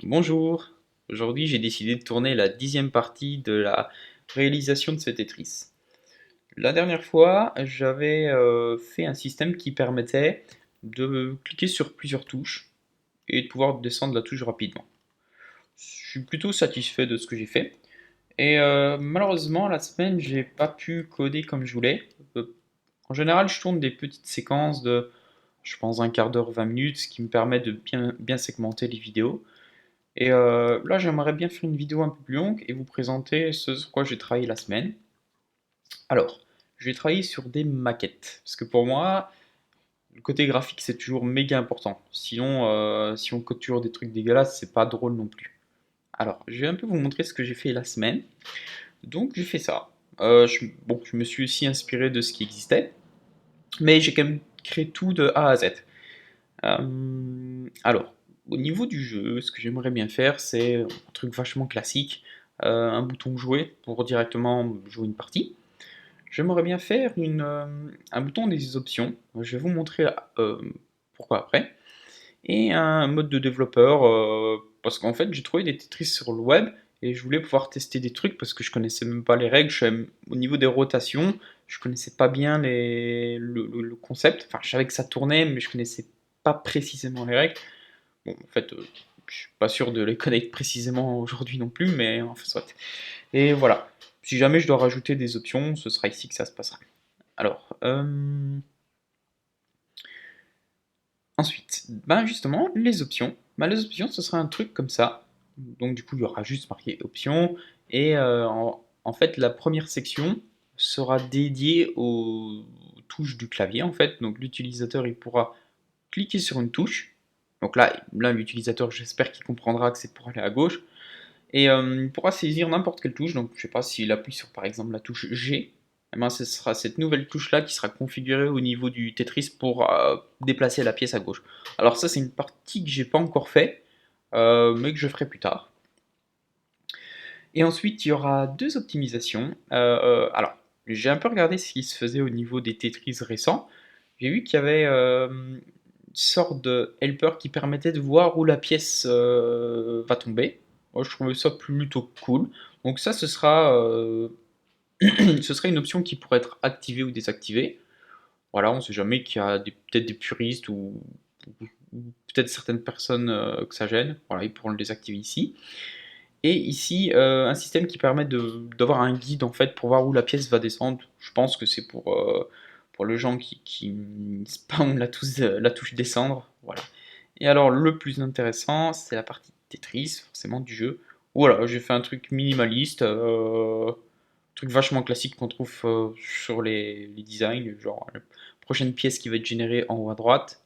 Bonjour, aujourd'hui j'ai décidé de tourner la 10e partie de la réalisation de ce Tetris. La dernière fois, j'avais fait un système qui permettait de cliquer sur plusieurs touches et de pouvoir descendre la touche rapidement. Je suis plutôt satisfait de ce que j'ai fait. Et malheureusement, la semaine, j'ai pas pu coder comme je voulais. Euh, En général, je tourne des petites séquences de, je pense, un quart d'heure, 20 minutes, ce qui me permet de bien segmenter les vidéos. Et là, j'aimerais bien faire une vidéo un peu plus longue et vous présenter ce sur quoi j'ai travaillé la semaine. Alors, j'ai travaillé sur des maquettes, parce que pour moi, le côté graphique, c'est toujours méga important. Sinon, si on code toujours des trucs dégueulasses, c'est pas drôle non plus. Alors, je vais un peu vous montrer ce que j'ai fait la semaine. Donc, j'ai fait ça. Bon, je me suis aussi inspiré de ce qui existait, mais j'ai quand même créé tout de A à Z. Alors, au niveau du jeu, ce que j'aimerais bien faire, c'est un truc vachement classique, un bouton jouer pour directement jouer une partie. J'aimerais bien faire un bouton des options, je vais vous montrer pourquoi après, et un mode de développeur, parce qu'en fait j'ai trouvé des Tetris sur le web, et je voulais pouvoir tester des trucs parce que je connaissais même pas les règles, au niveau des rotations, je connaissais pas bien le concept, enfin je savais que ça tournait, mais je connaissais pas précisément les règles. Bon, en fait, je suis pas sûr de les connaître précisément aujourd'hui non plus, mais enfin soit. Et voilà. Si jamais je dois rajouter des options, ce sera ici que ça se passera. Alors, ensuite, ben justement, les options. Ben, les options, ce sera un truc comme ça. Donc du coup, il y aura juste marqué options. Et en fait, la première section sera dédiée aux touches du clavier. En fait, donc l'utilisateur, il pourra cliquer sur une touche. Donc là l'utilisateur, j'espère qu'il comprendra que c'est pour aller à gauche. Et il pourra saisir n'importe quelle touche. Donc je sais pas s'il appuie sur par exemple la touche G, eh ben, ce sera cette nouvelle touche-là qui sera configurée au niveau du Tetris pour déplacer la pièce à gauche. Alors ça c'est une partie que j'ai pas encore fait, mais que je ferai plus tard. Et ensuite il y aura deux optimisations. Alors j'ai un peu regardé ce qui se faisait au niveau des Tetris récents. J'ai vu qu'il y avait une sorte de helper qui permettait de voir où la pièce va tomber. Moi je trouvais ça plutôt cool. Donc ça ce sera ce serait une option qui pourrait être activée ou désactivée. Voilà, on ne sait jamais qu'il y a peut-être des puristes ou peut-être certaines personnes que ça gêne. Voilà, ils pourront le désactiver ici. Et ici, un système qui permet d'avoir un guide en fait pour voir où la pièce va descendre. Je pense que c'est pour le gens qui spawn la touche descendre. Voilà. Et alors, le plus intéressant, c'est la partie Tetris, forcément, du jeu. Voilà, j'ai fait un truc minimaliste, truc vachement classique qu'on trouve sur les designs, genre la prochaine pièce qui va être générée en haut à droite,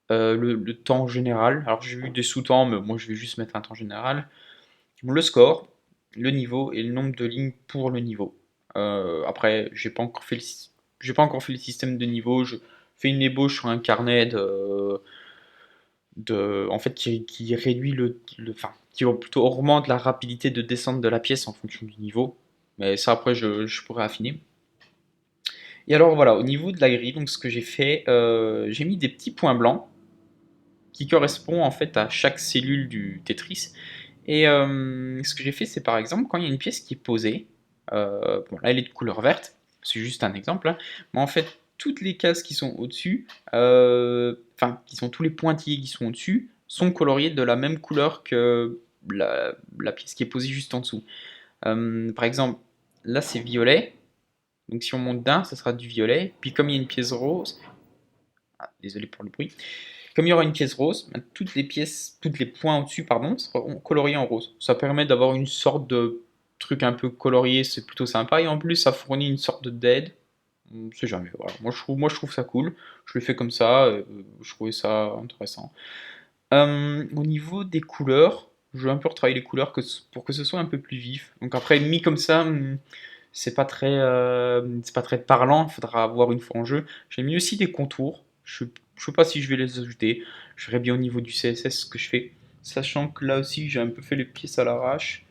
le temps général. Alors, j'ai vu des sous-temps, mais moi je vais juste mettre un temps général. Le score, le niveau et le nombre de lignes pour le niveau. Après, j'ai pas encore fait le système de niveau. Je fais une ébauche sur un carnet en fait, qui réduit enfin, qui plutôt augmente la rapidité de descente de la pièce en fonction du niveau. Mais ça, après, je pourrais affiner. Et alors voilà, au niveau de la grille, donc ce que j'ai fait, j'ai mis des petits points blancs qui correspondent en fait à chaque cellule du Tetris. Et ce que j'ai fait, c'est par exemple quand il y a une pièce qui est posée, bon là elle est de couleur verte, c'est juste un exemple, hein, mais en fait toutes les cases qui sont au-dessus, enfin qui sont tous les pointillés qui sont au-dessus, sont coloriés de la même couleur que la pièce qui est posée juste en dessous. Par exemple, là c'est violet, donc si on monte d'un, ça sera du violet, puis comme il y a une pièce rose, ah, désolé pour le bruit, comme il y aura une pièce rose, ben, toutes les points au-dessus, pardon, seront coloriés en rose. Ça permet d'avoir une sorte de truc un peu colorié, c'est plutôt sympa. Et en plus, ça fournit une sorte d'aide. On sait jamais. Voilà. Moi, je trouve ça cool. Je le fais comme ça. Je trouvais ça intéressant. Au niveau des couleurs, je vais un peu retravailler les couleurs pour que ce soit un peu plus vif. Donc après, mis comme ça, c'est pas très parlant. Il faudra avoir une fois en jeu. J'ai mis aussi des contours. Je sais pas si je vais les ajouter. Je verrai bien au niveau du CSS ce que je fais. Sachant que là aussi, j'ai un peu fait les pièces à l'arrache.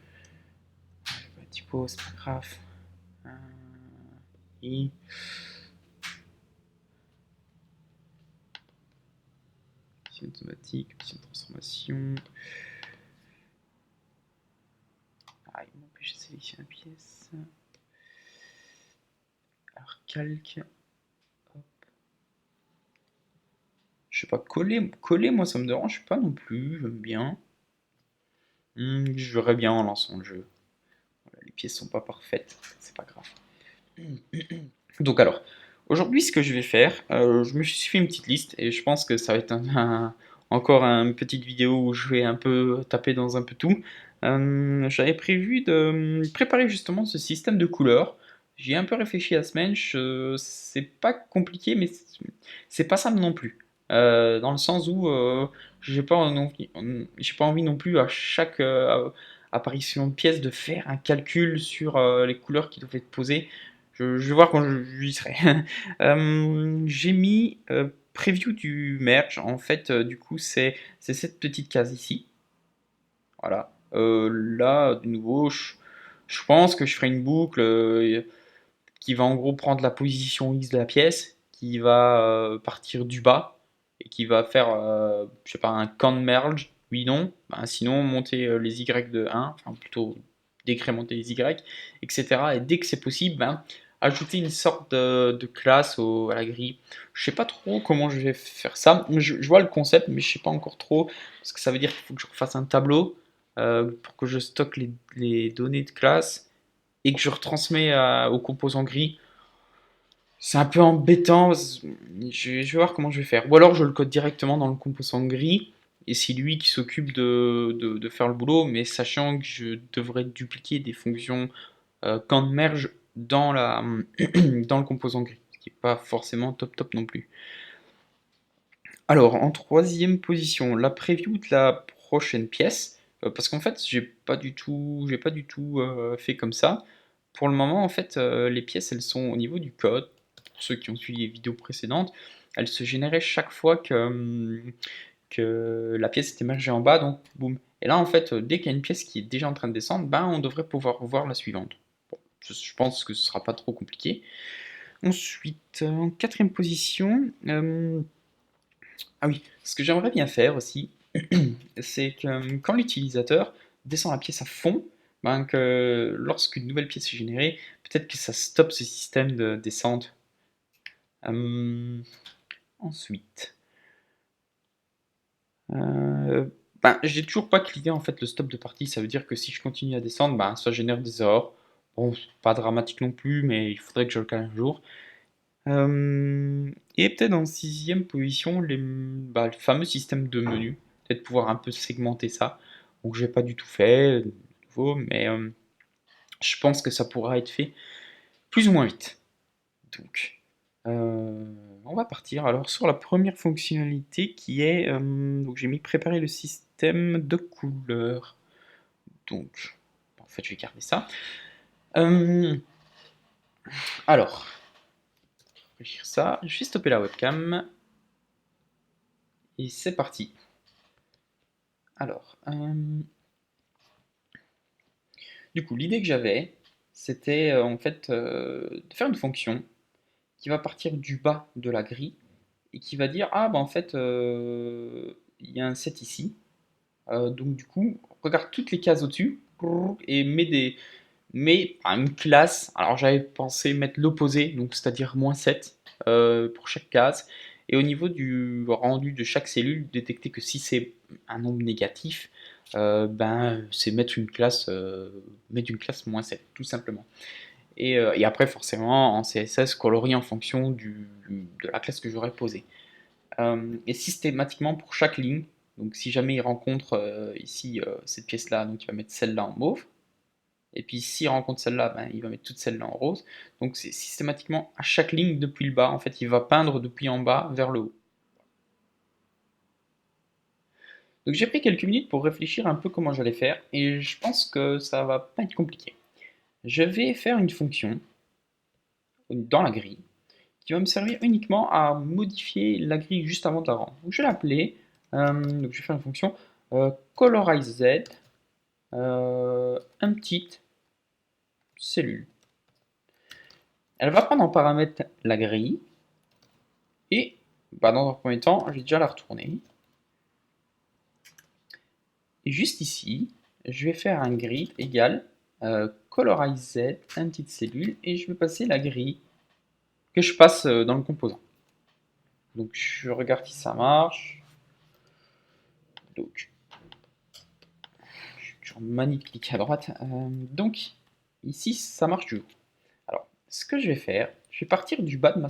Typo, c'est pas grave. Euh, et option automatique, option de transformation. Ah, il m'empêche de sélectionner la pièce. Alors, calque. Je sais pas, coller, moi ça me dérange pas non plus, j'aime bien. Je verrais bien en lançant le jeu. Voilà, les pièces sont pas parfaites, c'est pas grave. Donc alors, aujourd'hui ce que je vais faire, je me suis fait une petite liste et je pense que ça va être encore une petite vidéo où je vais un peu taper dans un peu tout. J'avais prévu de préparer justement ce système de couleurs. J'y ai un peu réfléchi la semaine, c'est pas compliqué mais c'est pas simple non plus. Dans le sens où j'ai pas envie non plus à chaque apparition de pièce de faire un calcul sur les couleurs qui doivent être posées. Je vais voir quand j'y serai. J'ai mis preview du merge. En fait, du coup, c'est cette petite case ici. Voilà. Là, de nouveau, je pense que je ferai une boucle qui va en gros prendre la position X de la pièce, qui va partir du bas et qui va faire, je sais pas, un can merge, oui, non. Ben, sinon, monter les Y de 1, enfin plutôt décrémenter les Y, etc. Et dès que c'est possible, ben, ajouter une sorte de classe à la grille. Je sais pas trop comment je vais faire ça. Je vois le concept, mais je sais pas encore trop, parce que ça veut dire qu'il faut que je refasse un tableau pour que je stocke les données de classe et que je retransmets aux composants gris. C'est un peu embêtant. Je vais voir comment je vais faire. Ou alors je le code directement dans le composant gris. Et c'est lui qui s'occupe de faire le boulot. Mais sachant que je devrais dupliquer des fonctions quand merge dans, dans le composant gris. Ce qui n'est pas forcément top top non plus. Alors en troisième position, la preview de la prochaine pièce. Parce qu'en fait, j'ai pas du tout fait comme ça. Pour le moment, en fait, les pièces, elles sont au niveau du code. Pour ceux qui ont suivi les vidéos précédentes, elles se généraient chaque fois que la pièce était mergée en bas, donc boum. Et là, en fait, dès qu'il y a une pièce qui est déjà en train de descendre, ben, on devrait pouvoir voir la suivante. Bon, je pense que ce sera pas trop compliqué. Ensuite, en quatrième position, ah oui, ce que j'aimerais bien faire aussi, c'est que quand l'utilisateur descend la pièce à fond, ben que lorsqu'une nouvelle pièce est générée, peut-être que ça stoppe ce système de descente. Ensuite, euh, ben, j'ai toujours pas cliqué en fait le stop de partie. Ça veut dire que si je continue à descendre, ben, ça génère des erreurs. Bon, c'est pas dramatique non plus, mais il faudrait que je le cale un jour. Et peut-être en sixième position, le fameux système de menu. Peut-être pouvoir un peu segmenter ça. Donc j'ai pas du tout fait, de nouveau, mais je pense que ça pourra être fait plus ou moins vite. Donc, on va partir alors sur la première fonctionnalité qui est, donc j'ai mis préparer le système de couleurs. Donc, en fait, je vais garder ça. Euh, alors, réfléchir ça, je vais stopper la webcam et c'est parti. Alors, du coup, l'idée que j'avais, c'était en fait de faire une fonction qui va partir du bas de la grille et qui va dire ah bah en fait il y a un set ici. Donc du coup, regarde toutes les cases au-dessus et met une classe. Alors j'avais pensé mettre l'opposé, donc c'est-à-dire -7 pour chaque case. Et au niveau du rendu de chaque cellule, détecter que si c'est un nombre négatif, ben c'est mettre une classe -7, tout simplement. Et après, forcément, en CSS, colorer en fonction de la classe que j'aurais posée. Et systématiquement pour chaque ligne, donc si jamais il rencontre ici cette pièce-là, donc il va mettre celle-là en mauve. Et puis s'il rencontre celle-là, ben, il va mettre toute celle-là en rose. Donc c'est systématiquement à chaque ligne depuis le bas. En fait, il va peindre depuis en bas vers le haut. Donc j'ai pris quelques minutes pour réfléchir un peu comment j'allais faire. Et je pense que ça va pas être compliqué. Je vais faire une fonction dans la grille qui va me servir uniquement à modifier la grille juste avant de la rendre. Donc je vais l'appeler, donc je vais faire une fonction colorize un petit cellule. Elle va prendre en paramètre la grille et bah, dans un premier temps, je vais déjà la retourner. Et juste ici, je vais faire un grid égal colorize Z, une petite cellule, et je vais passer la grille que je passe dans le composant. Donc je regarde si ça marche. Donc je manip clic à droite. Donc ici ça marche toujours. Alors ce que je vais faire, je vais partir du bas de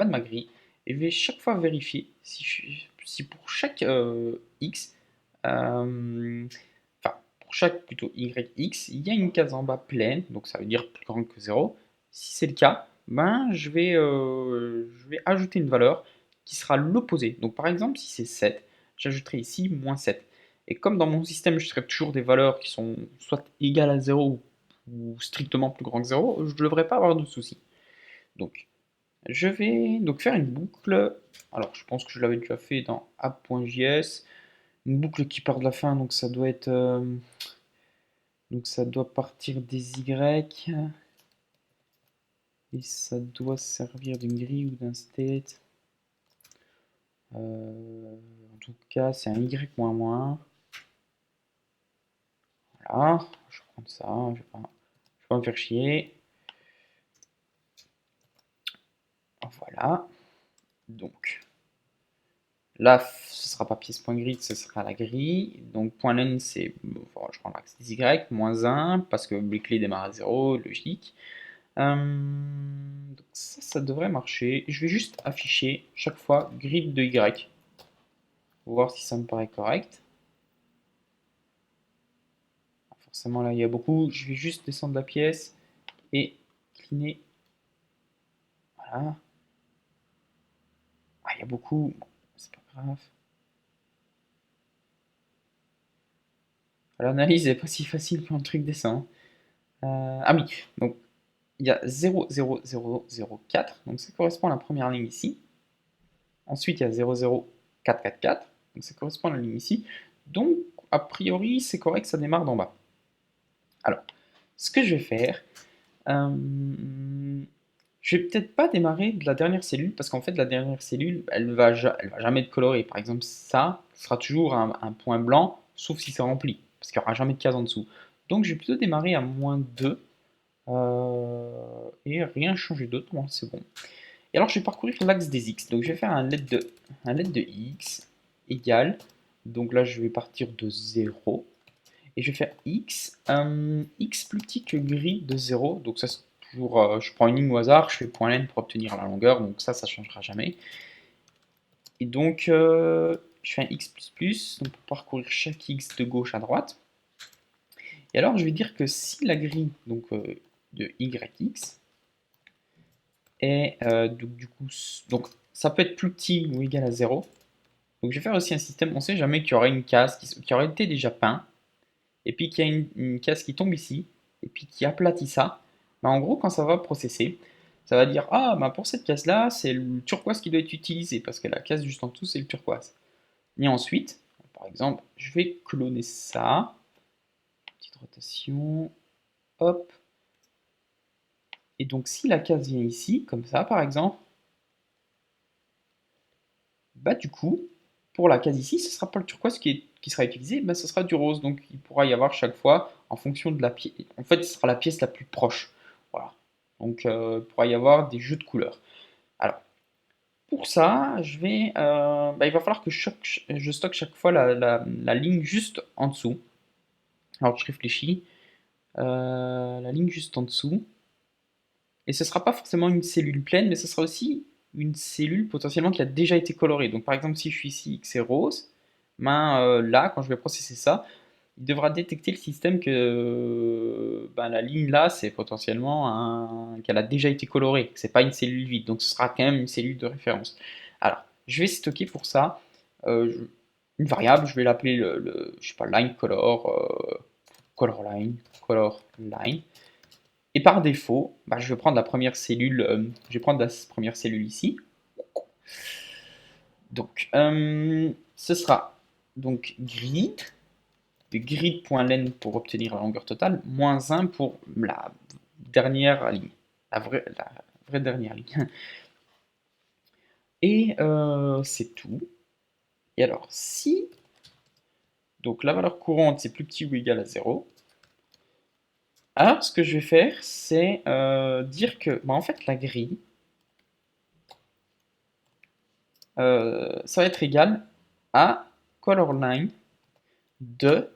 ma grille et je vais chaque fois vérifier si pour chaque x, enfin pour chaque plutôt yx, il y a une case en bas pleine, donc ça veut dire plus grand que 0. Si c'est le cas, ben je vais ajouter une valeur qui sera l'opposé. Donc par exemple, si c'est 7, j'ajouterai ici moins 7. Et comme dans mon système, je serai toujours des valeurs qui sont soit égales à 0 ou strictement plus grand que 0, je ne devrais pas avoir de soucis. Donc, je vais donc faire une boucle. Alors, je pense que je l'avais déjà fait dans app.js. Une boucle qui part de la fin, donc ça doit être. Donc, ça doit partir des Y. Et ça doit servir d'une grille ou d'un state. En tout cas, c'est un Y moins moins. Voilà, je vais prendre ça, je vais pas me faire chier. Voilà. Donc, là, ce sera pas pièce.grid, ce sera la grille. Donc, .len, c'est, bon, je prends l'axe des Y, moins 1, parce que les clés démarrent à 0, logique. Donc ça devrait marcher. Je vais juste afficher chaque fois grid de Y, pour voir si ça me paraît correct. Forcément, là, il y a beaucoup. Je vais juste descendre la pièce et cleaner. Voilà. Ah, il y a beaucoup. Bon, c'est pas grave. L'analyse n'est pas si facile quand le truc descend. Ah oui, donc il y a 0, 0, 0, 0, 4, donc ça correspond à la première ligne ici. Ensuite, il y a 0, 0, 4, 4, 4, donc ça correspond à la ligne ici. Donc, a priori, c'est correct, ça démarre d'en bas. Alors, ce que je vais faire, je vais peut-être pas démarrer de la dernière cellule, parce qu'en fait, la dernière cellule, elle va jamais être colorée. Par exemple, ça sera toujours un point blanc, sauf si c'est rempli, parce qu'il n'y aura jamais de case en dessous. Donc, je vais plutôt démarrer à moins 2, et rien changer d'autre, bon, c'est bon. Et alors je vais parcourir l'axe des x, donc je vais faire un let de x égale, donc là je vais partir de 0, et je vais faire x, x plus petit que grid de 0, donc ça c'est toujours, je prends une ligne au hasard, je fais .len pour obtenir la longueur, donc ça changera jamais. Et donc je fais un x++, donc pour parcourir chaque x de gauche à droite. Et alors je vais dire que si la grille donc, de yx et donc, du coup, donc, ça peut être plus petit ou égal à 0. Donc je vais faire aussi un système, on ne sait jamais qu'il y aurait une case qui aurait été déjà peint, et puis qu'il y a une case qui tombe ici, et puis qui aplatit ça. Ben, en gros, quand ça va processer, ça va dire, ah, ben, pour cette case-là, c'est le turquoise qui doit être utilisé, parce que la case juste en dessous, c'est le turquoise. Et ensuite, par exemple, je vais cloner ça, petite rotation, hop, et donc si la case vient ici, comme ça par exemple, bah du coup, pour la case ici, ce ne sera pas le turquoise qui sera utilisé, mais ce sera du rose. Donc il pourra y avoir chaque fois, en fonction de la pièce, en fait ce sera la pièce la plus proche. Voilà. Donc il pourra y avoir des jeux de couleurs. Alors, pour ça, il va falloir que je stocke chaque fois la ligne juste en dessous. Alors je réfléchis. La ligne juste en dessous. Et ce ne sera pas forcément une cellule pleine, mais ce sera aussi une cellule potentiellement qui a déjà été colorée. Donc par exemple, si je suis ici X est rose, là, quand je vais processer ça, il devra détecter le système que la ligne là, c'est potentiellement qu'elle a déjà été colorée, que c'est pas une cellule vide, donc ce sera quand même une cellule de référence. Alors, je vais stocker pour ça une variable, je vais l'appeler je sais pas, line color, color line. Et par défaut, je vais prendre la première cellule, je vais prendre la première cellule ici. Donc, ce sera donc grid, de grid.len pour obtenir la longueur totale, moins 1 pour la dernière ligne, la vraie dernière ligne. Et c'est tout. Et alors, si donc la valeur courante c'est plus petit ou égal à 0, Alors, ce que je vais faire, c'est dire que, bah, en fait, la grille, ça va être égal à colorLine de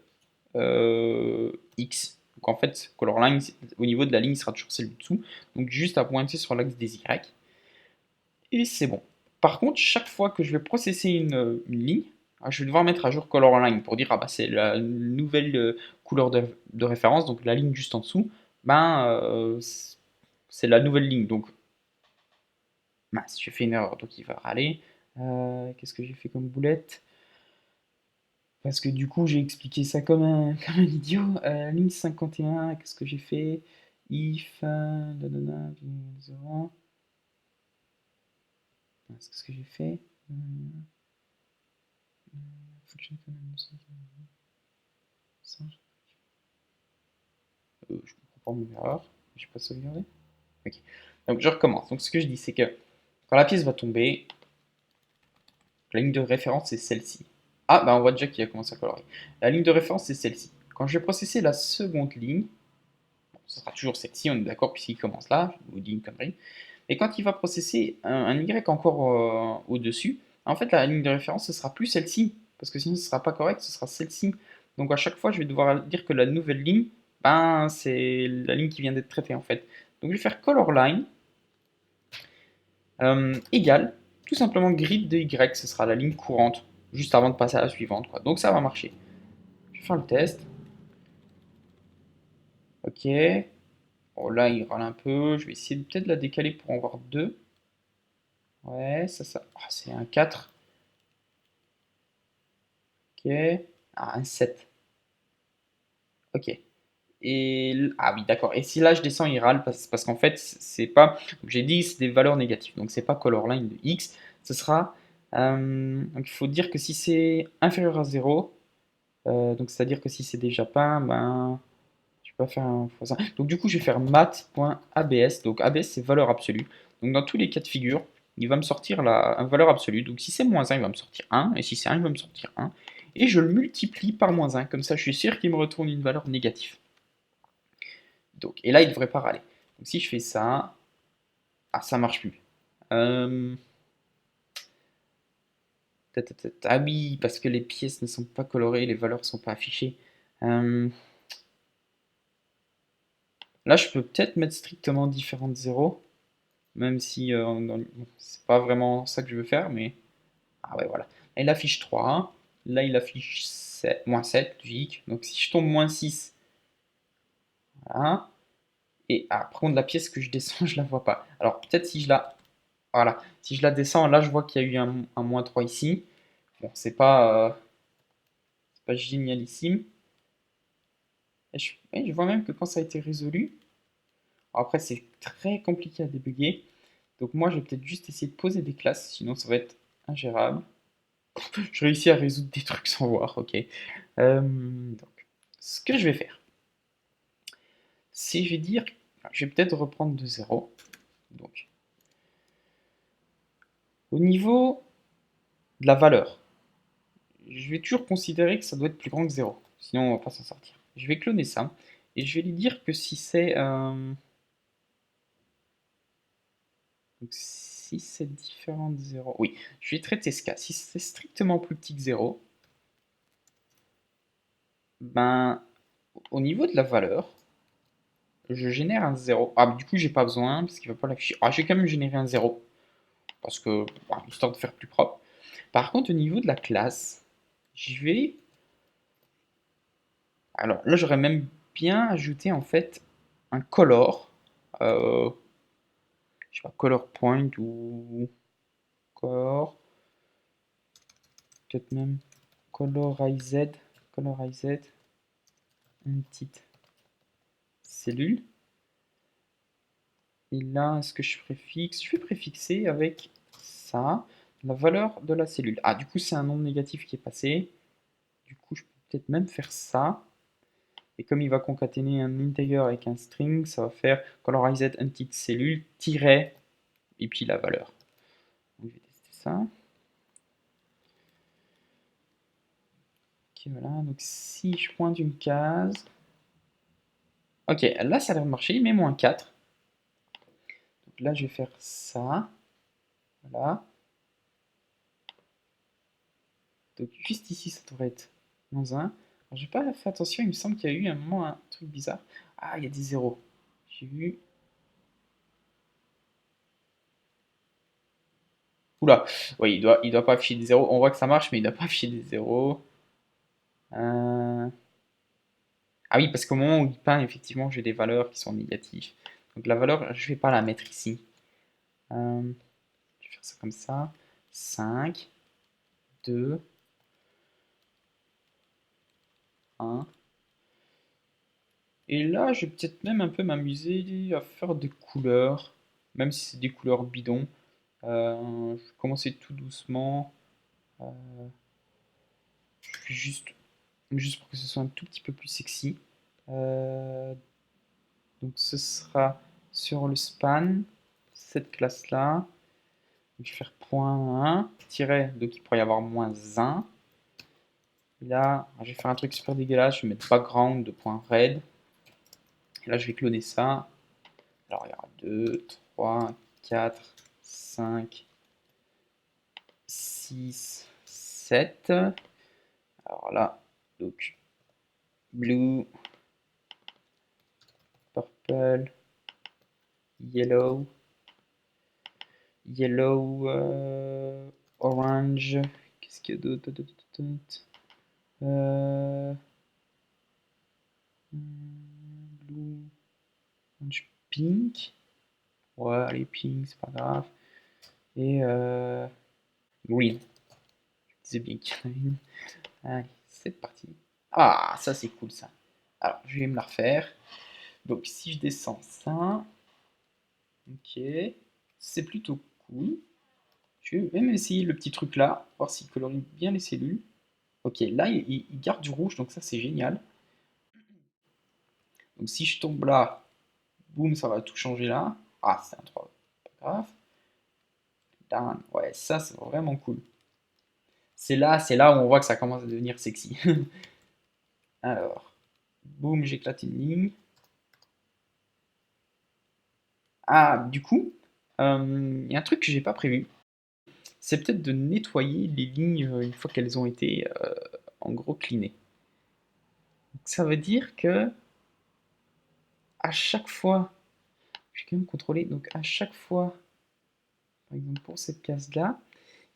X. Donc en fait, colorLine, au niveau de la ligne, sera toujours celle du dessous. Donc juste à pointer sur l'axe des Y. Et c'est bon. Par contre, chaque fois que je vais processer une ligne, je vais devoir mettre à jour colorLine pour dire ah bah c'est la nouvelle couleur de référence, donc la ligne juste en dessous, c'est la nouvelle ligne. Donc mince, j'ai fait une erreur, donc il va râler. Qu'est-ce que j'ai fait comme boulette? Parce que du coup, j'ai expliqué ça comme un idiot. Ligne 51, qu'est-ce que j'ai fait? If, nanana, 0. Qu'est-ce que j'ai fait? Function je comprends pas mon erreur. J'ai pas sauvegardé. Ok. Donc je recommence. Donc ce que je dis, c'est que quand la pièce va tomber, la ligne de référence c'est celle-ci. Ah, bah on voit déjà qu'il a commencé à colorer. La ligne de référence c'est celle-ci. Quand je vais processer la seconde ligne, bon, ce sera toujours celle-ci, on est d'accord, puisqu'il commence là, je vous dis une connerie. Et quand il va processer un Y encore au-dessus, en fait la ligne de référence ce sera plus celle-ci, parce que sinon ce sera pas correct, ce sera celle-ci. Donc à chaque fois je vais devoir dire que la nouvelle ligne, ben c'est la ligne qui vient d'être traitée en fait. Donc je vais faire colorLine égale tout simplement grid de Y, ce sera la ligne courante, juste avant de passer à la suivante, quoi. Donc ça va marcher. Je vais faire le test. Ok. Bon là il râle un peu, je vais essayer peut-être de la décaler pour en voir deux. Ouais, ça. Ah, c'est un 4. Ok. Ah, un 7. Ok. Ah oui, d'accord. Et si là je descends, il râle parce qu'en fait, c'est pas. J'ai dit c'est des valeurs négatives. Donc c'est pas colorline de x. Ce sera. Donc il faut dire que si c'est inférieur à 0, donc c'est-à-dire que si c'est déjà peint, ben. Je peux pas faire un fois ça. Donc du coup, je vais faire mat.abs. Donc abs, c'est valeur absolue. Donc dans tous les cas de figure, il va me sortir la valeur absolue. Donc si c'est moins 1, il va me sortir 1. Et si c'est 1, il va me sortir 1. Et je le multiplie par moins 1. Comme ça, je suis sûr qu'il me retourne une valeur négative. Donc, et là, il ne devrait pas râler. Donc si je fais ça, ah, ça marche plus. Euh, Ah oui, parce que les pièces ne sont pas colorées, les valeurs ne sont pas affichées. Euh, Là, je peux peut-être mettre strictement différent de 0, même si c'est pas vraiment ça que je veux faire, mais... Ah ouais, voilà. Là, il affiche 3, là, il affiche 7, moins 7, logique. Donc si je tombe moins 6, voilà. Et par contre, la pièce que je descends, je la vois pas. Alors peut-être si je la... Voilà. Si je la descends, là, je vois qu'il y a eu un moins 3 ici. Bon, c'est pas génialissime. Et je vois même que quand ça a été résolu, après c'est très compliqué à débugger. Donc moi je vais peut-être juste essayer de poser des classes, sinon ça va être ingérable. Je réussis à résoudre des trucs sans voir, ok. Donc, ce que je vais faire, c'est je vais dire, je vais peut-être reprendre de zéro. Donc, au niveau de la valeur, je vais toujours considérer que ça doit être plus grand que zéro. Sinon on va pas s'en sortir. Je vais cloner ça, et je vais lui dire que si c'est... donc si c'est différent de 0, oui, je vais traiter ce cas. Si c'est strictement plus petit que 0, ben, au niveau de la valeur, je génère un 0. Ah, du coup, j'ai pas besoin, parce qu'il va pas l'afficher. Ah, j'ai quand même généré un 0, parce que, bah, histoire de faire plus propre. Par contre, au niveau de la classe, je vais... Alors là, j'aurais même bien ajouté, en fait, un color. Euh, je sais pas, color point ou color. Peut-être même colorized. Colorized. Une petite cellule. Et là, est-ce que je préfixe? Je vais préfixer avec ça, la valeur de la cellule. Ah, du coup, c'est un nombre négatif qui est passé. Du coup, je peux peut-être même faire ça. Et comme il va concaténer un integer avec un string, ça va faire colorized petite cellule, tiret, et puis la valeur. Donc, je vais tester ça. Ok, voilà. Donc, si je pointe une case, Ok, là ça a l'air de marcher, mais -4. Donc là je vais faire ça. Voilà. Donc juste ici ça devrait être -1. Alors j'ai pas fait attention, il me semble qu'il y a eu un moment un truc bizarre. Ah, il y a des zéros. J'ai vu. Oula, oui, il doit pas afficher des zéros. On voit que ça marche, mais il doit pas afficher des zéros. Euh, Ah oui, parce qu'au moment où il peint, effectivement, j'ai des valeurs qui sont négatives. Donc la valeur, je vais pas la mettre ici. Je vais faire ça comme ça. 5, 2, 1. Et là, je vais peut-être même un peu m'amuser à faire des couleurs, même si c'est des couleurs bidons. Je vais commencer tout doucement. Euh, je vais juste pour que ce soit un tout petit peu plus sexy. Euh, donc ce sera sur le span, cette classe-là. Je vais faire .1, tiret, donc il pourrait y avoir -1. Et là, je vais faire un truc super dégueulasse, je vais mettre background de .red. Et là, je vais cloner ça. Alors, il y aura 2, 3, 4, 5, 6, 7. Alors là, donc blue, purple, yellow, orange. Qu'est-ce qu'il y a d'autre? Euh, Blue, orange, pink. Ouais, allez, pink, c'est pas grave. Et green. Je disais bien qu'il y en avait une. Allez, c'est parti. Ah, ça c'est cool ça. Alors, je vais me la refaire. Donc, si je descends ça, ok, c'est plutôt cool. Je vais même essayer le petit truc là, voir s'il colorie bien les cellules. Ok, là, il garde du rouge, donc ça c'est génial. Donc, si je tombe là, boum, ça va tout changer là. Ah, c'est un 3, pas grave. Down. Ouais, ça c'est vraiment cool. C'est là où on voit que ça commence à devenir sexy. Alors, boum, j'éclate une ligne. Ah, du coup, il y a un truc que j'ai pas prévu. C'est peut-être de nettoyer les lignes une fois qu'elles ont été en gros cleanées. Donc, ça veut dire que à chaque fois, je vais quand même contrôler, donc à chaque fois, par exemple pour cette case-là,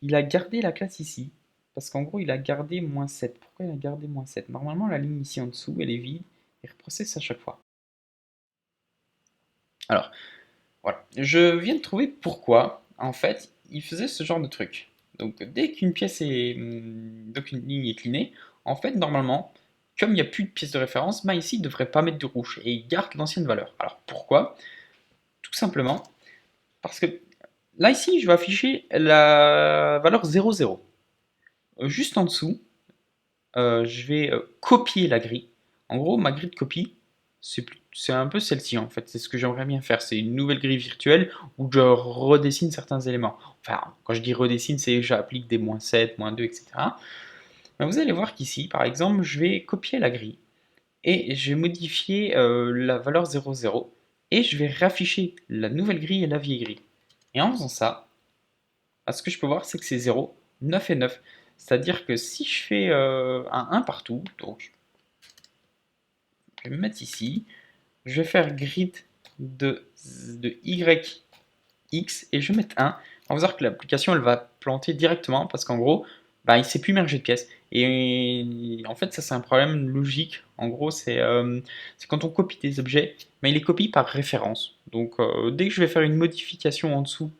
il a gardé la classe ici. Parce qu'en gros, il a gardé -7. Pourquoi il a gardé -7? Normalement, la ligne ici en dessous, elle est vide. Il reprocesse à chaque fois. Alors, voilà. Je viens de trouver pourquoi, en fait, il faisait ce genre de truc. Donc, dès qu'une pièce est. Donc, une ligne est clinée, en fait, normalement, comme il n'y a plus de pièce de référence, ben ici, il ne devrait pas mettre de rouge et il garde l'ancienne valeur. Alors, pourquoi? Tout simplement parce que là, ici, je vais afficher la valeur 0,0. Juste en dessous, je vais copier la grille. En gros, ma grille de copie, c'est un peu celle-ci en fait. C'est ce que j'aimerais bien faire. C'est une nouvelle grille virtuelle où je redessine certains éléments. Enfin, quand je dis redessine, c'est j'applique des -7, -2, etc. Mais vous allez voir qu'ici, par exemple, je vais copier la grille et je vais modifier la valeur 0,0 et je vais réafficher la nouvelle grille et la vieille grille. Et en faisant ça, ce que je peux voir, c'est que c'est 0, 9 et 9. C'est-à-dire que si je fais un 1 partout, donc je vais me mettre ici, je vais faire grid de YX et je vais mettre 1. On va voir que l'application elle va planter directement parce qu'en gros, bah, il ne sait plus merger de pièces. Et en fait, ça c'est un problème logique. En gros, c'est quand on copie des objets, mais il les copie par référence. Donc dès que je vais faire une modification en dessous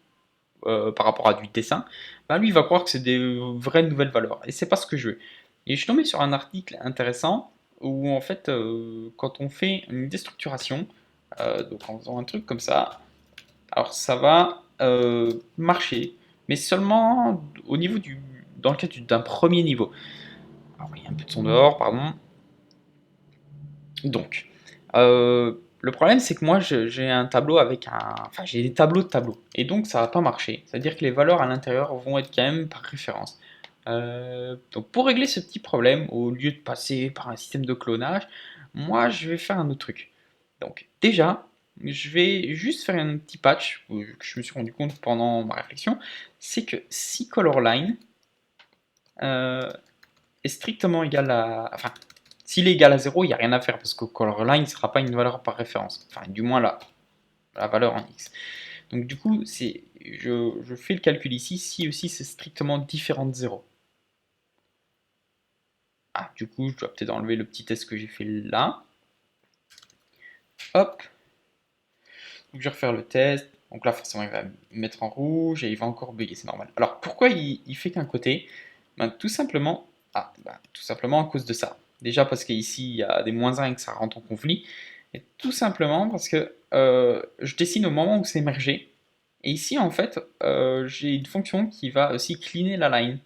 par rapport à du dessin, bah, lui il va croire que c'est des vraies nouvelles valeurs. Et c'est pas ce que je veux. Et je suis tombé sur un article intéressant où en fait, quand on fait une déstructuration, donc en faisant un truc comme ça, alors ça va marcher, mais seulement au niveau dans le cas d'un premier niveau. Alors il y a un peu de son dehors, pardon. Donc, le problème, c'est que moi, j'ai un tableau avec un. Enfin, j'ai des tableaux de tableaux. Et donc, ça va pas marcher. C'est-à-dire que les valeurs à l'intérieur vont être quand même par référence. Donc, pour régler ce petit problème, au lieu de passer par un système de clonage, moi, je vais faire un autre truc. Donc déjà, je vais juste faire un petit patch que je me suis rendu compte pendant ma réflexion, c'est que si colorline est strictement égal à... Enfin, s'il est égal à 0, il n'y a rien à faire parce que colorline ne sera pas une valeur par référence. Enfin, du moins la valeur en x. Donc du coup, je fais le calcul ici, si aussi c'est strictement différent de 0. Ah, du coup, je dois peut-être enlever le petit test que j'ai fait là. Hop. Donc je vais refaire le test. Donc là, forcément, il va me mettre en rouge et il va encore bugger, c'est normal. Alors, pourquoi il fait qu'un côté? Ben, tout simplement, tout simplement à cause de ça. Déjà parce qu'ici, il y a des -1 et que ça rentre en conflit. Et tout simplement parce que je dessine au moment où c'est mergé. Et ici, en fait, j'ai une fonction qui va aussi cleaner la line.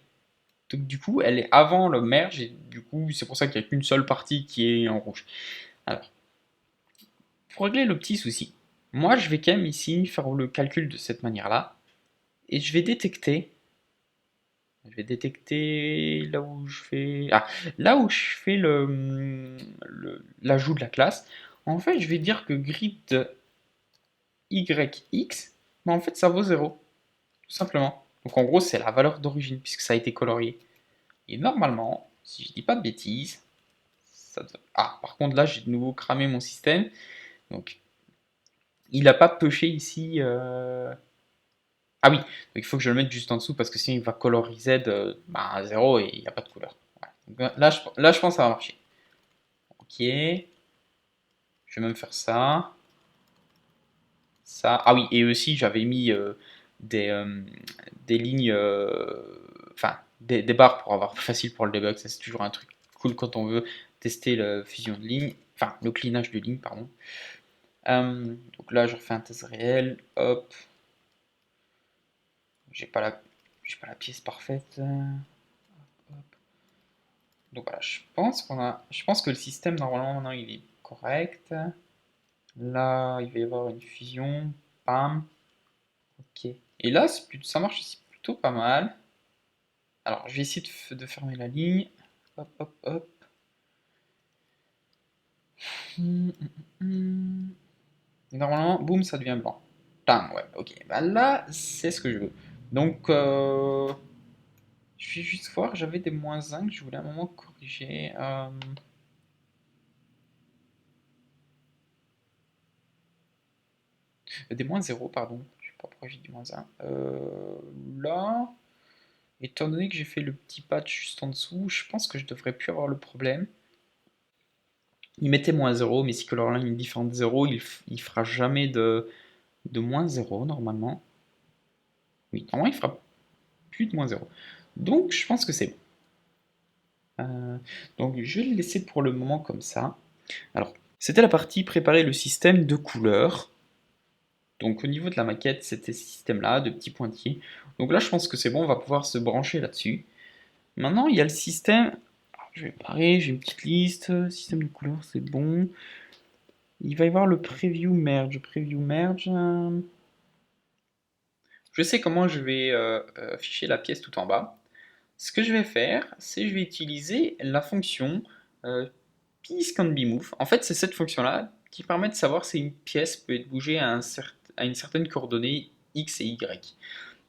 Donc du coup, elle est avant le merge et du coup, c'est pour ça qu'il n'y a qu'une seule partie qui est en rouge. Alors, pour régler le petit souci, moi je vais quand même ici faire le calcul de cette manière-là et je vais détecter là où je fais là où je fais l'ajout de la classe. En fait, je vais dire que grid yx, mais en fait ça vaut 0, tout simplement. Donc en gros, c'est la valeur d'origine puisque ça a été colorié. Et normalement, si je dis pas de bêtises, par contre là j'ai de nouveau cramé mon système. Donc il n'a pas pushé ici. Ah oui, donc il faut que je le mette juste en dessous parce que sinon il va coloriser à 0 et il n'y a pas de couleur. Voilà. Donc là, je pense que ça va marcher. Ok. Je vais même faire ça. Ça. Ah oui, et aussi j'avais mis des, euh, des lignes, enfin des barres pour avoir plus facile pour le debug. Ça c'est toujours un truc cool quand on veut tester la fusion de lignes, enfin le cleanage de lignes, pardon. Donc là je refais un test réel. Hop. J'ai pas la, j'ai pas la pièce parfaite. Donc voilà, je pense que le système normalement maintenant il est correct. Là, il va y avoir une fusion. Bam. Ok. Et là, ça marche aussi plutôt pas mal. Alors, je vais essayer de fermer la ligne. Hop, hop, hop. Hum, hum, hum. Et normalement, boum, ça devient blanc. Bam, ouais, ok. Bah là, c'est ce que je veux. Donc, je vais juste voir, j'avais des -1 que je voulais à un moment corriger. Des -0, pardon. Je sais pas pourquoi j'ai dit -1. Là, étant donné que j'ai fait le petit patch juste en dessous, je pense que je devrais plus avoir le problème. Il mettait -0, mais si colorline est différent de 0, il fera jamais de -0 normalement. Oui, normalement il fera plus de -0. Donc je pense que c'est bon. Donc je vais le laisser pour le moment comme ça. Alors, c'était la partie préparer le système de couleurs. Donc au niveau de la maquette, c'était ce système-là, de petits pointillés. Donc là, je pense que c'est bon, on va pouvoir se brancher là-dessus. Maintenant, il y a le système. Alors, je vais parer, j'ai une petite liste. Système de couleurs, c'est bon. Il va y avoir le preview merge. Preview merge. Je sais comment je vais afficher la pièce tout en bas. Ce que je vais faire, c'est que je vais utiliser la fonction piece can be move. En fait, c'est cette fonction-là qui permet de savoir si une pièce peut être bougée à une certaine coordonnée x et y.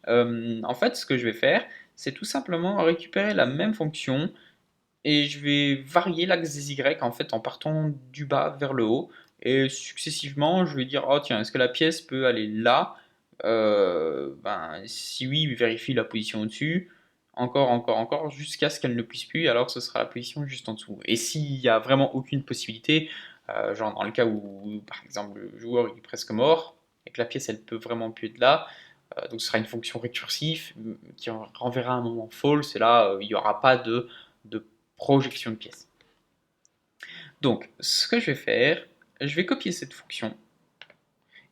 En fait, ce que je vais faire, c'est tout simplement récupérer la même fonction et je vais varier l'axe des y en fait en partant du bas vers le haut et successivement je vais dire oh tiens est-ce que la pièce peut aller là. Si oui vérifie la position au-dessus encore jusqu'à ce qu'elle ne puisse plus alors ce sera la position juste en dessous et s'il n'y a vraiment aucune possibilité genre dans le cas où par exemple le joueur est presque mort et que la pièce elle peut vraiment plus être là donc ce sera une fonction récursive qui renverra un moment false et là il n'y aura pas de projection de pièces. Donc, ce que je vais faire, je vais copier cette fonction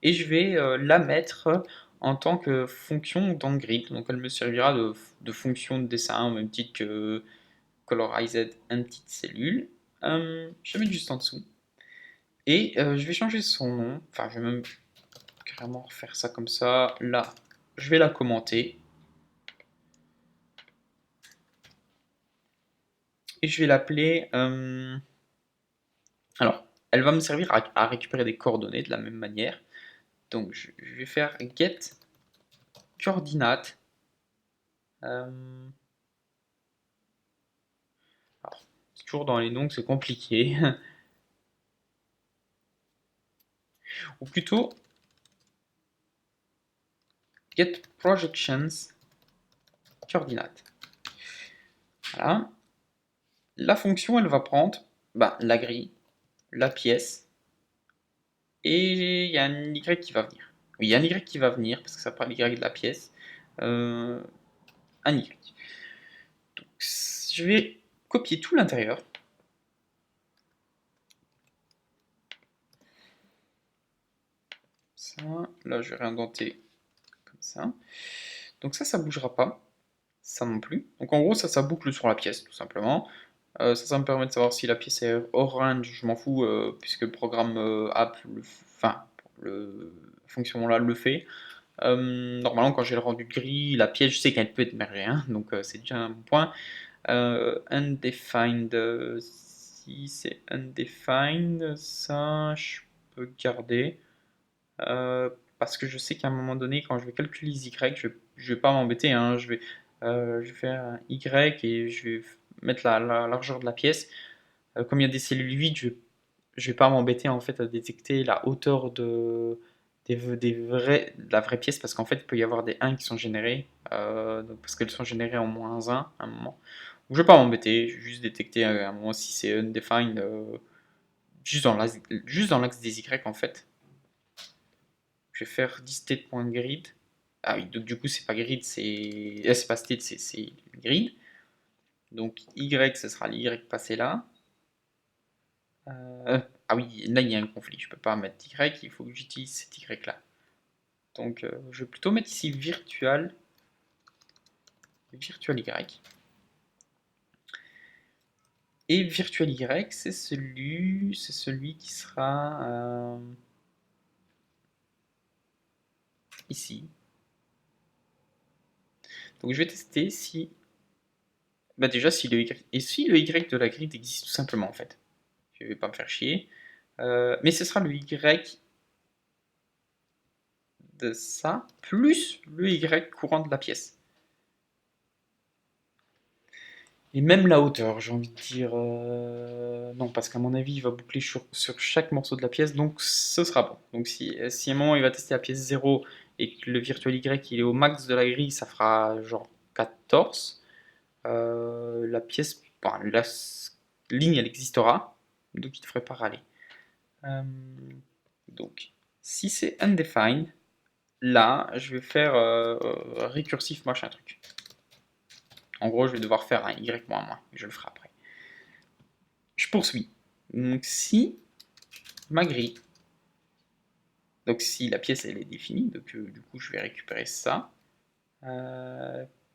et je vais la mettre en tant que fonction dans le grid. Donc, elle me servira de fonction de dessin au même titre que colorized une petite cellule. Je vais mettre juste en dessous et je vais changer son nom. Enfin, je vais même carrément refaire ça comme ça. Là, je vais la commenter et je vais l'appeler. Alors, elle va me servir à récupérer des coordonnées de la même manière. Donc je vais faire get coordinate. Alors, toujours dans les noms, c'est compliqué. Ou plutôt get projections coordinate. Voilà. La fonction, elle va prendre la grille, la pièce, et il y a un Y qui va venir. Oui, il y a un Y qui va venir, parce que ça prend l'Y de la pièce. Un Y. Donc, je vais copier tout l'intérieur. Ça, là, je vais réindenter comme ça. Donc ça bougera pas. Ça non plus. Donc en gros, ça boucle sur la pièce, tout simplement. Ça me permet de savoir si la pièce est orange, je m'en fous, puisque le programme app, la fonction là le fait. Normalement, quand j'ai le rendu gris, la pièce, je sais qu'elle peut être mergée, hein, donc c'est déjà un bon point. Undefined, si c'est undefined, ça je peux garder. Parce que je sais qu'à un moment donné, quand je vais calculer les Y, je vais pas m'embêter, hein, je vais faire un Y et je vais mettre la largeur de la pièce. Comme il y a des cellules vides, je vais pas m'embêter en fait à détecter la hauteur de la vraie pièce parce qu'en fait il peut y avoir des 1 qui sont générés donc parce qu'elles sont générées en -1 à un moment. Donc, je vais pas m'embêter, je vais juste détecter à un moment si c'est undefined juste dans l'axe des Y en fait. Je vais faire dState.grid. Ah oui, donc du coup c'est pas grid, c'est pas state, c'est grid. Donc Y, ce sera l'Y passé là. Ah oui, là il y a un conflit, je peux pas mettre Y, il faut que j'utilise cet Y là. Donc je vais plutôt mettre ici virtual Y. Et virtual Y, c'est celui qui sera ici. Donc je vais tester si, déjà si le Y, et si le Y de la grid existe tout simplement en fait. Je vais pas me faire chier. Mais ce sera le Y de ça, plus le Y courant de la pièce. Et même la hauteur, j'ai envie de dire. Non, parce qu'à mon avis, il va boucler sur chaque morceau de la pièce, donc ce sera bon. Donc si à un moment il va tester la pièce 0 et que le virtual Y il est au max de la grille, ça fera genre 14. La pièce, la ligne elle existera, donc il ne devrait pas râler. Euh, donc, si c'est undefined, là, je vais faire récursif machin truc. En gros, je vais devoir faire un y moins moins. Je le ferai après. Je poursuis. Donc, si ma grille, donc si la pièce elle est définie, donc du coup, je vais récupérer ça.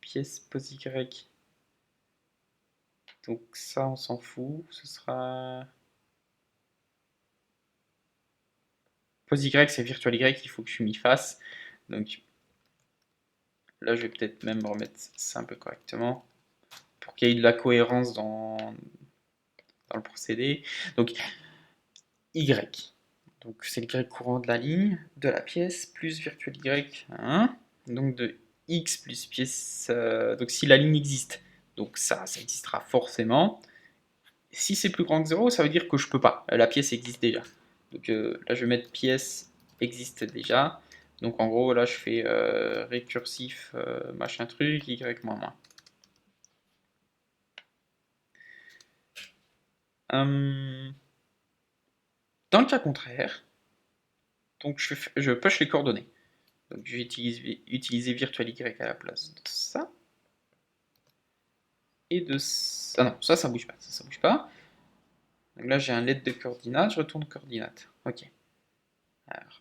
Pièce pose y. Donc ça, on s'en fout. Ce sera pose y, c'est virtual y. Il faut que je m'y fasse. Donc là, je vais peut-être même remettre ça un peu correctement pour qu'il y ait de la cohérence dans le procédé. Donc Y. Donc c'est le Y courant de la ligne, de la pièce, plus virtuel Y. Hein, donc de X plus pièce. Donc si la ligne existe, donc ça existera forcément. Si c'est plus grand que 0, ça veut dire que je peux pas. La pièce existe déjà. Donc là je vais mettre pièce existe déjà. Donc en gros là je fais récursif machin truc, Y moins moins. Dans le cas contraire, donc je push les coordonnées. Donc je vais utiliser virtual Y à la place de ça. Et de ça. Ah non, ça bouge pas. Ça bouge pas. Donc là j'ai un LED de coordinates, je retourne coordinates. Ok.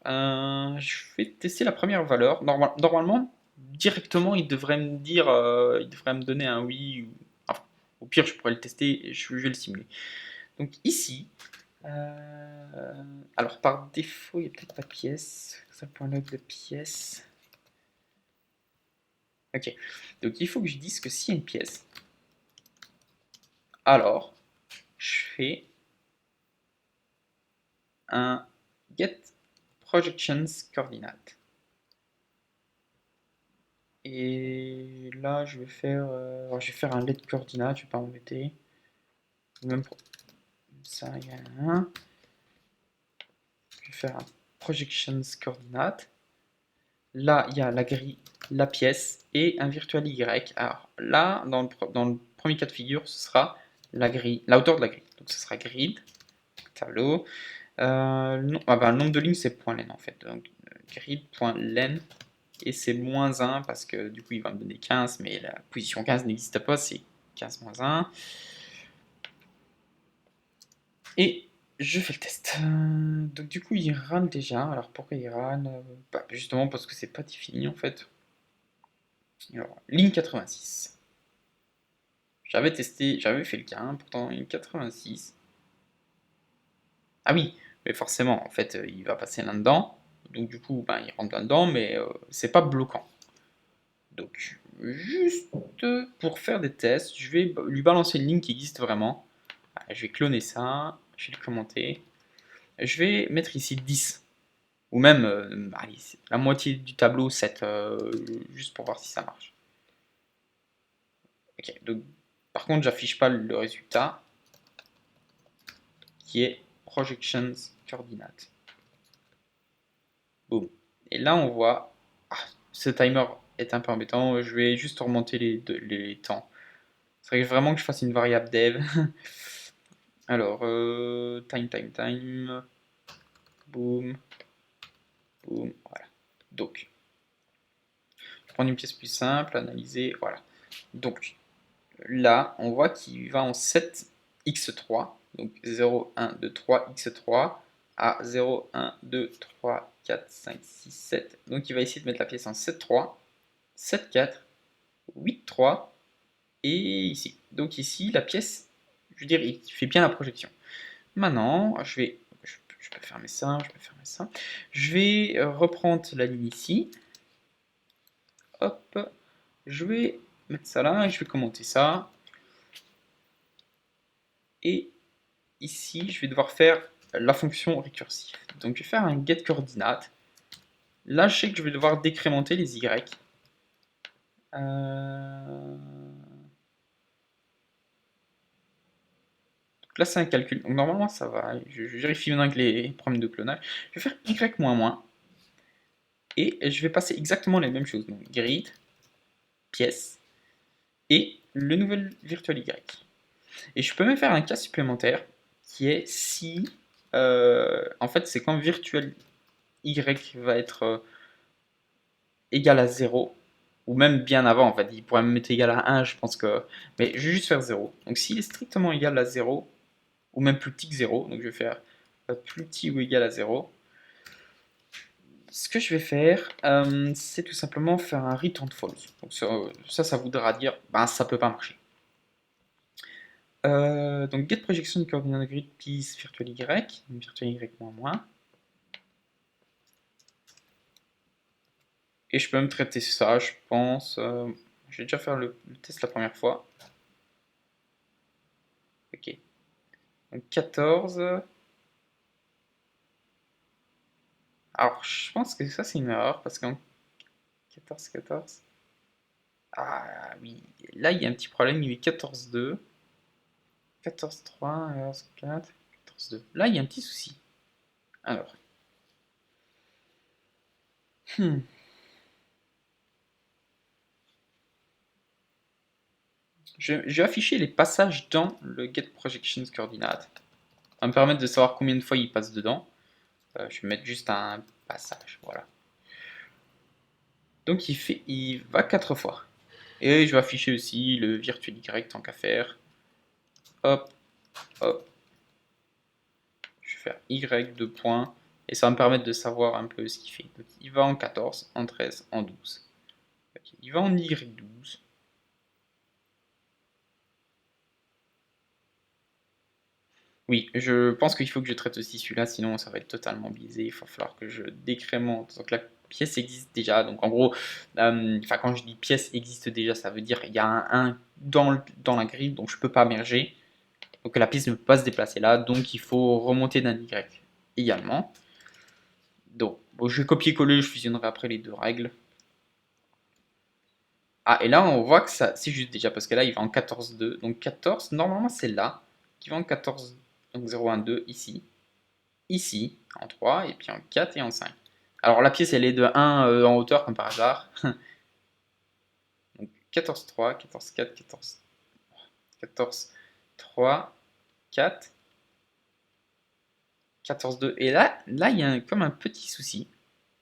Alors, je vais tester la première valeur. Normalement, directement, il devrait me dire, il devrait me donner un oui. Enfin, au pire, je pourrais le tester et je vais le simuler. Donc ici, alors par défaut, il n'y a peut-être pas de pièce. Ça point log de pièce. Ok. Donc il faut que je dise que s'il y a une pièce, alors je fais un get projections coordinate. Et là, je vais faire un let coordinate, je vais pas m'embêter. Même pour ça, il y a un. Je vais faire un projections coordinate. Là, il y a la grille, la pièce et un virtual Y. Alors là, dans le premier cas de figure, ce sera la grille, la hauteur de la grille. Donc ce sera grid, tableau. Le nombre de lignes, c'est .len en fait. Donc grid.len et c'est moins 1 parce que du coup il va me donner 15, mais la position 15 n'existe pas, c'est 15 moins 1. Et je fais le test. Donc du coup il run déjà. Alors pourquoi il run? Justement parce que c'est pas défini en fait. Alors, ligne 86. J'avais testé, j'avais fait le gain, pourtant ligne 86. Ah oui, mais forcément, en fait, il va passer là-dedans. Donc du coup, il rentre là-dedans, mais c'est pas bloquant. Donc, juste pour faire des tests, je vais lui balancer une ligne qui existe vraiment. Je vais cloner ça, je vais le commenter. Je vais mettre ici 10. Ou même allez, la moitié du tableau, 7, juste pour voir si ça marche. Ok, donc, par contre, j'affiche pas le résultat qui est projections coordinate. Boom. Et là, on voit, ce timer est un peu embêtant. Je vais juste remonter les temps. Il faudrait vraiment que je fasse une variable dev. Alors, time. Boom. Boom. Voilà. Donc, je prends une pièce plus simple, analyser. Voilà. Donc, là, on voit qu'il va en 7x3. Donc, 0, 1, 2, 3, x3 à 0, 1, 2, 3, 4, 5, 6, 7. Donc, il va essayer de mettre la pièce en 7-3, 7-4, 8-3 et ici. Donc, ici, la pièce, je veux dire, il fait bien la projection. Maintenant, je peux fermer ça, Je vais reprendre la ligne ici. Hop, je vais mettre ça là et je vais commenter ça. Et ici, je vais devoir faire la fonction récursive. Donc, je vais faire un get coordinate. Là, je sais que je vais devoir décrémenter les y. Donc là, c'est un calcul. Donc, normalement, ça va. Je vérifie maintenant avec les problèmes de clonage. Je vais faire y-. Et je vais passer exactement les mêmes choses. Donc, grid, pièce, et le nouvel virtual Y. Et je peux même faire un cas supplémentaire qui est si, en fait, c'est quand virtual Y va être égal à 0, ou même bien avant, en fait, il pourrait me mettre égal à 1, je pense que, mais je vais juste faire 0. Donc s'il est strictement égal à 0, ou même plus petit que 0, donc je vais faire plus petit ou égal à 0, ce que je vais faire, c'est tout simplement faire un return false. Donc ça voudra dire, ça peut pas marcher. Donc get projection coordinate grid piece virtual y, virtual y moins. Et je peux même traiter ça, je pense. Je vais déjà faire le test la première fois. Ok. Donc 14. Alors je pense que ça c'est une erreur parce qu'en 14. Ah oui, là il y a un petit problème, il y a 14,2. 14,3, 14,4, 14,2. Là il y a un petit souci. Alors. Je vais afficher les passages dans le get projections coordinate. Ça va me permettre de savoir combien de fois il passe dedans. Je vais mettre juste un passage, voilà. Donc il va 4 fois. Et je vais afficher aussi le virtuel Y tant qu'à faire. Hop, hop. Je vais faire Y 2 points. Et ça va me permettre de savoir un peu ce qu'il fait. Donc il va en 14, en 13, en 12. Okay. Il va en Y12. Oui, je pense qu'il faut que je traite aussi celui-là, sinon ça va être totalement biaisé. Il va falloir que je décrémente. Donc la pièce existe déjà. Donc en gros, quand je dis pièce existe déjà, ça veut dire qu'il y a un 1 dans la grille, donc je ne peux pas merger. Donc la pièce ne peut pas se déplacer là, donc il faut remonter d'un Y. également. Donc, bon, je vais copier-coller, je fusionnerai après les deux règles. Ah, et là, on voit que ça, c'est juste déjà, parce que là, il va en 14,2. Donc 14, normalement, c'est là, qui va en 14, donc 0, 1, 2, ici, en 3, et puis en 4 et en 5. Alors la pièce, elle est de 1 en hauteur, comme par hasard. Donc 14, 3, 14, 4, 14, 14, 3, 4, 14, 2. Et là, il y a comme un petit souci.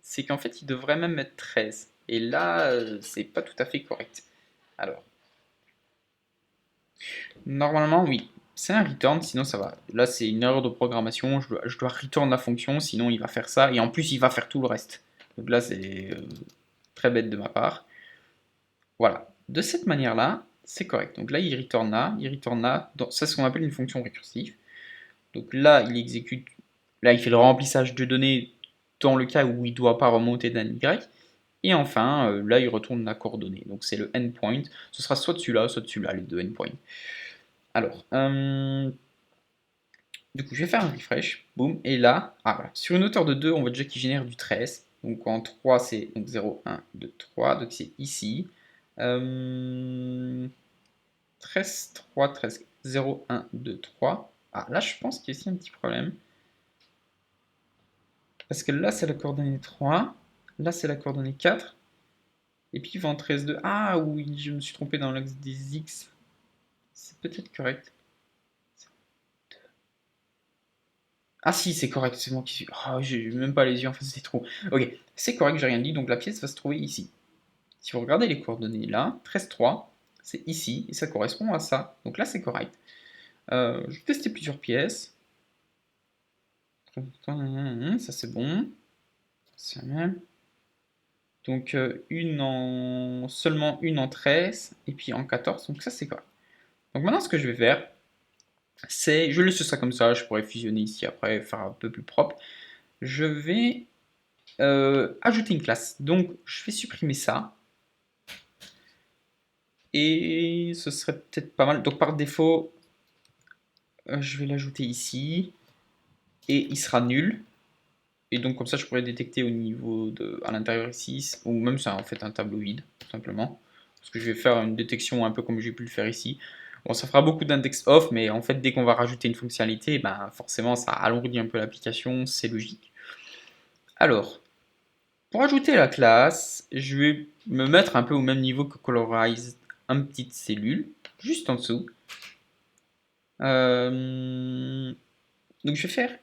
C'est qu'en fait, il devrait même mettre 13. Et là, c'est pas tout à fait correct. Alors, normalement, oui. C'est un return, sinon ça va. Là, c'est une erreur de programmation. Je dois return la fonction, sinon il va faire ça. Et en plus, il va faire tout le reste. Donc là, c'est très bête de ma part. Voilà. De cette manière-là, c'est correct. Donc là, il return là, il return là. C'est ce qu'on appelle une fonction récursive. Donc là, il exécute. Là, il fait le remplissage de données dans le cas où il ne doit pas remonter d'un Y. Et enfin, là, il retourne la coordonnée. Donc c'est le endpoint. Ce sera soit celui-là, les deux endpoints. Alors, du coup, je vais faire un refresh. Boum. Et là, voilà. Sur une hauteur de 2, on voit déjà qu'il génère du 13. Donc en 3, c'est donc 0, 1, 2, 3. Donc c'est ici. 13, 3, 13, 0, 1, 2, 3. Ah, là, je pense qu'il y a aussi un petit problème. Parce que là, c'est la coordonnée 3. Là, c'est la coordonnée 4. Et puis, il va en 13, 2. Ah, oui, je me suis trompé dans l'axe des X. C'est peut-être correct. Ah si, c'est correct, c'est moi qui suis. Ah, j'ai même pas les yeux, enfin c'est trop. Ok, c'est correct, j'ai rien dit, donc la pièce va se trouver ici. Si vous regardez les coordonnées là, 13, 3, c'est ici, et ça correspond à ça. Donc là, c'est correct. Je vais tester plusieurs pièces. Ça c'est bon. C'est même. Donc seulement une en 13 et puis en 14, donc ça c'est correct. Donc maintenant ce que je vais faire, c'est, je laisse ça comme ça, je pourrais fusionner ici après, faire un peu plus propre. Je vais ajouter une classe. Donc je vais supprimer ça. Et ce serait peut-être pas mal. Donc par défaut, je vais l'ajouter ici. Et il sera nul. Et donc comme ça je pourrais détecter au niveau de à l'intérieur ici, ou même ça en fait un tableau vide, tout simplement. Parce que je vais faire une détection un peu comme j'ai pu le faire ici. Bon, ça fera beaucoup d'index off, mais en fait dès qu'on va rajouter une fonctionnalité, ben, forcément ça alourdit un peu l'application, c'est logique. Alors, pour ajouter la classe, je vais me mettre un peu au même niveau que Colorize, une petite cellule, juste en dessous. Donc je vais faire.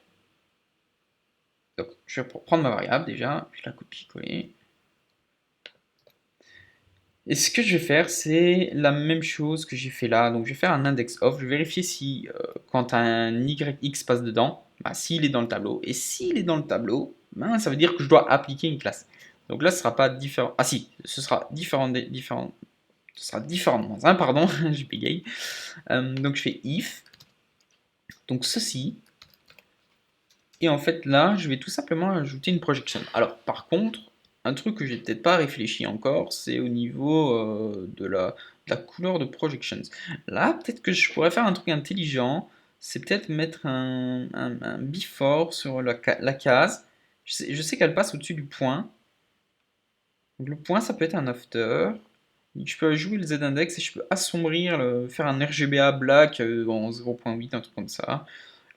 Donc, je vais prendre ma variable déjà, je la copie-coller. Et ce que je vais faire, c'est la même chose que j'ai fait là. Donc je vais faire un index off. Je vais vérifier si quand un YX passe dedans, bah, s'il est dans le tableau. Et s'il est dans le tableau, bah, ça veut dire que je dois appliquer une classe. Donc là, ce sera pas différent. Ah si, ce sera différent, ce sera différent de moins 1, pardon, j'ai bégayé. Donc je fais if, donc ceci. Et en fait là, je vais tout simplement ajouter une projection. Alors par contre, un truc que j'ai peut-être pas réfléchi encore, c'est au niveau de la couleur de projections. Là, peut-être que je pourrais faire un truc intelligent, c'est peut-être mettre un before sur la case. Je sais qu'elle passe au-dessus du point. Donc le point, ça peut être un after. Je peux jouer le Z-index et je peux assombrir, faire un RGBA black en 0.8, un truc comme ça.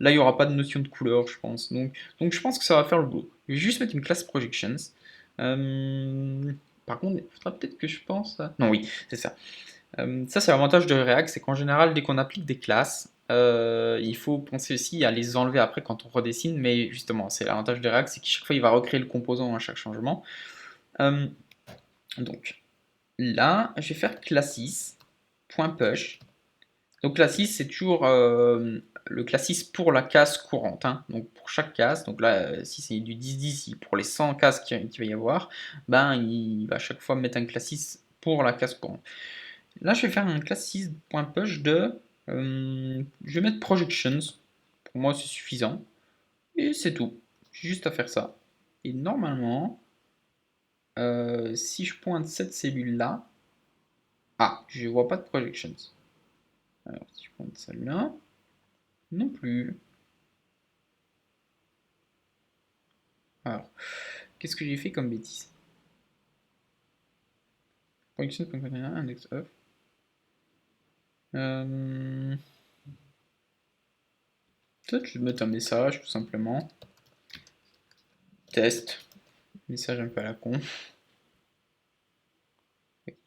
Là, il n'y aura pas de notion de couleur, je pense. Donc je pense que ça va faire le boulot. Je vais juste mettre une classe projections. Par contre, il faudra peut-être que je pense à... Non, oui, c'est ça. Ça, c'est l'avantage de React, c'est qu'en général, dès qu'on applique des classes, il faut penser aussi à les enlever après quand on redessine. Mais justement, c'est l'avantage de React, c'est qu'à chaque fois, il va recréer le composant à chaque changement. Donc, là, je vais faire classis.push. Donc classis, c'est toujours le classis pour la case courante. Hein. Donc pour chaque case, donc là, si c'est du 10-10, pour les 100 cases qu'il va y avoir, ben, il va à chaque fois mettre un classis pour la case courante. Là, je vais faire un classis.push de... je vais mettre projections. Pour moi, c'est suffisant. Et c'est tout. J'ai juste à faire ça. Et normalement, si je pointe cette cellule-là, ah, je ne vois pas de projections. Alors, si je pointe celle-là, non plus. Alors, qu'est-ce que j'ai fait comme bêtise? Production.container, index of. Peut-être je vais mettre un message tout simplement. Test. Message un peu à la con.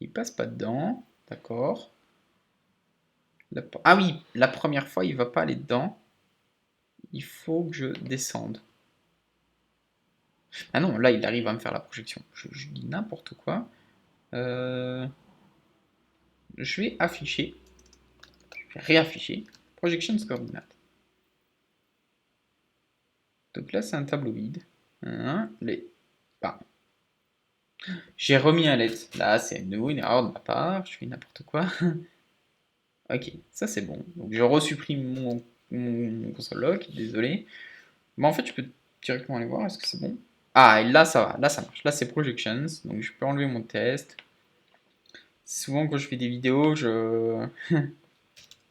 Il passe pas dedans. D'accord. Ah oui, la première fois il va pas aller dedans. Il faut que je descende. Ah non, là il arrive à me faire la projection. Je dis n'importe quoi. Je vais afficher. Je vais réafficher. Projection coordinate. Donc là c'est un tableau vide. J'ai remis un let. Là c'est de nouveau une erreur de ma part. Je fais n'importe quoi. Ok, ça c'est bon. Donc je resupprime mon console log, désolé. Mais en fait, je peux directement aller voir, est-ce que c'est bon? Ah, et là ça va, là ça marche. Là c'est projections, donc je peux enlever mon test. Souvent quand je fais des vidéos, je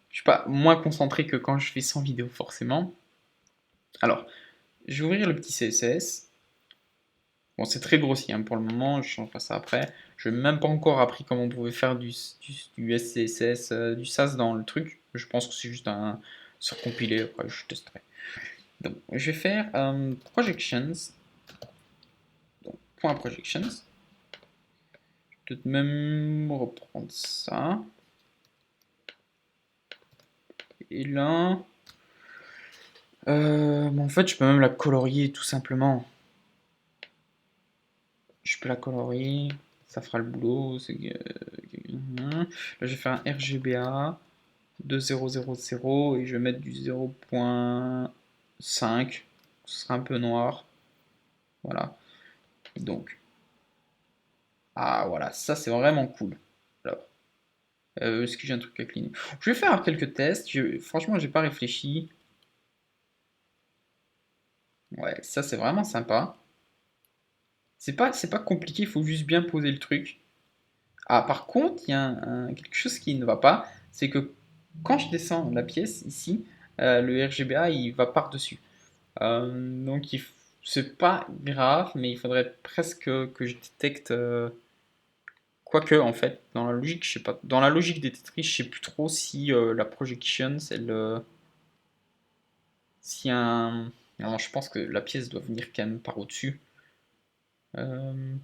suis pas moins concentré que quand je fais 100 vidéos forcément. Alors, je vais ouvrir le petit CSS. Bon, c'est très grossier hein, pour le moment, je changerai ça après. Je n'ai même pas encore appris comment on pouvait faire du SCSS, du SAS dans le truc. Je pense que c'est juste un surcompilé, après je testerai. Donc, je vais faire projections. Donc, point projections. Je vais peut-être même reprendre ça. Et là, en fait, je peux même la colorier tout simplement. Je peux la colorier, ça fera le boulot. Là, je vais faire un RGBA de 0,00 et je vais mettre du 0,5. Ce sera un peu noir. Voilà. Donc, ah voilà, ça c'est vraiment cool. Alors, est-ce que j'ai un truc à cleaner? Je vais faire quelques tests. Franchement, j'ai pas réfléchi. Ouais, ça c'est vraiment sympa. C'est pas compliqué, il faut juste bien poser le truc. Ah, par contre, il y a quelque chose qui ne va pas, c'est que quand je descends la pièce ici, le RGBA il va par-dessus. Donc c'est pas grave, mais il faudrait presque que je détecte. Quoique, en fait, dans la logique, je sais pas. Dans la logique des Tetris, je sais plus trop si la projection, c'est le. Si un. Non, je pense que la pièce doit venir quand même par au-dessus. Euh,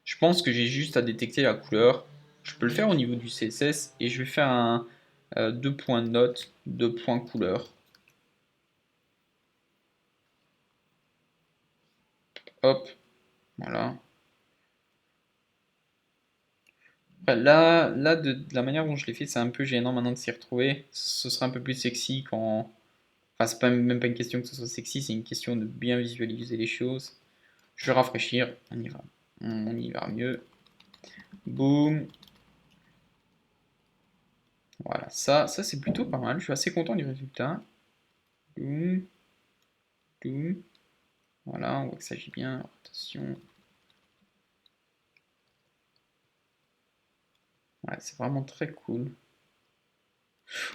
Je pense que j'ai juste à détecter la couleur. Je peux le faire au niveau du CSS et je vais faire un 2 points note, 2 points couleur. Hop, voilà. Après, là de la manière dont je l'ai fait, c'est un peu gênant maintenant de s'y retrouver. Ce sera un peu plus sexy quand. Enfin, c'est même pas une question que ce soit sexy, c'est une question de bien visualiser les choses. Je vais rafraîchir, on y va mieux. Boum. Voilà, ça c'est plutôt pas mal. Je suis assez content du résultat. Boum, boum. Voilà, on voit que ça agit bien. Rotation. Ouais, c'est vraiment très cool.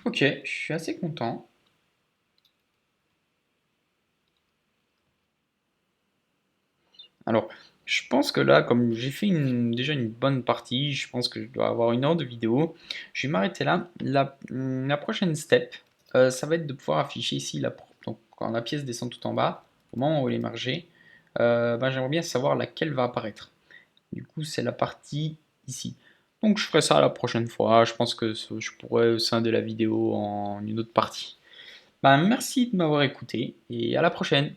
Ok, je suis assez content. Alors, je pense que là, comme j'ai fait déjà une bonne partie, je pense que je dois avoir 1 heure de vidéo. Je vais m'arrêter là. La prochaine step, ça va être de pouvoir afficher ici, donc, quand la pièce descend tout en bas, au moment où elle est émergée, ben, j'aimerais bien savoir laquelle va apparaître. Du coup, c'est la partie ici. Donc, je ferai ça la prochaine fois. Je pense que je pourrais scinder la vidéo en une autre partie. Ben, merci de m'avoir écouté et à la prochaine.